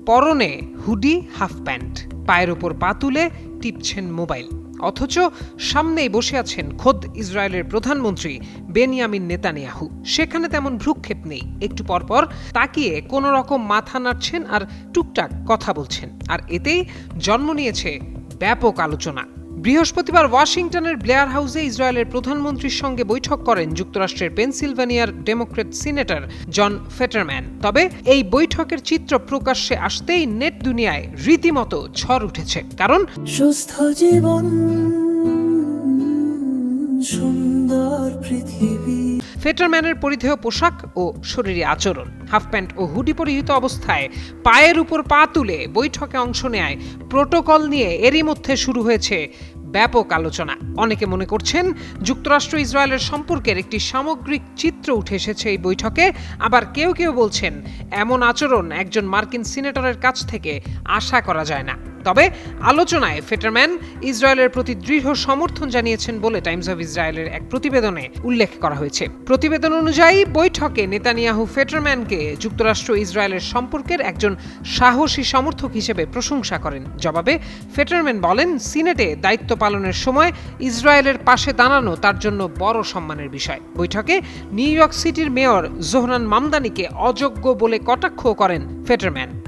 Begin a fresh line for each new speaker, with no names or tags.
পরনে hoodie, half pant, পায়ের ওপর পা তুলে টিপছেন মোবাইল। অথচ সামনেই বসে আছেন খোদ ইসরায়েলের প্রধানমন্ত্রী বেনিয়ামিন নেতানিয়াহু। সেখানে তেমন ভ্রুক্ষেপ নেই, একটু পরপর তাকিয়ে কোনো রকম মাথা নাড়ছেন আর টুকটাক কথা বলছেন। আর এতেই জন্ম নিয়েছে ব্যাপক আলোচনা। বৃহস্পতিবার ওয়াশিংটনের ব্লেয়ার হাউসে ইসরায়েলের প্রধানমন্ত্রীর সঙ্গে বৈঠক করেন যুক্তরাষ্ট্রের পেনসিলভানিয়ার ডেমোক্র্যাট সিনেটর জন ফেটারম্যান। তবে এই বৈঠকের চিত্র প্রকাশ্যে আসতেই নেট দুনিয়ায় রীতিমতো ঝড় উঠেছে। কারণ
সুস্থ জীবন, সুন্দর পৃথিবী।
ফেটারম্যানের পরিধেয় পোশাক ও শরীরী আচরণ, হাফ প্যান্ট ও হুডি পরিহিত অবস্থায় পায়ের উপর পা তুলে বৈঠকে অংশ নেয় প্রোটোকল নিয়ে এরই মধ্যে শুরু হয়েছে ব্যাপক আলোচনা। অনেকে মনে করছেন যুক্তরাষ্ট্র ইসরায়েলের সম্পর্কের একটি সামগ্রিক চিত্র উঠে এসেছে এই বৈঠকে। আবার কেউ কেউ বলছেন এমন আচরণ একজন মার্কিন সিনেটরের কাছ থেকে আশা করা যায় না। তবে আলোচনায় ফেটারম্যান ইসরায়েলের প্রতি দৃঢ় সমর্থন জানিয়েছেন বলে টাইমস অফ ইসরায়েলের এক প্রতিবেদনে উল্লেখ করা হয়েছে। প্রতিবেদন অনুযায়ী বৈঠকে নেতানিয়াহু ফেটারম্যানকে যুক্তরাষ্ট্র ইসরায়েলের সম্পর্কের একজন সাহসী সমর্থক হিসেবে প্রশংসা করেন। জবাবে ফেটারম্যান বলেন, সিনেটে দায়িত্ব পালনের সময় ইসরায়েলের পাশে দাঁড়ানো তার জন্য বড় সম্মানের বিষয়। বৈঠকে নিউ ইয়র্ক সিটির মেয়র জোহরান মামদানিকে অযোগ্য বলে কটাক্ষ করেন ফেটারম্যান।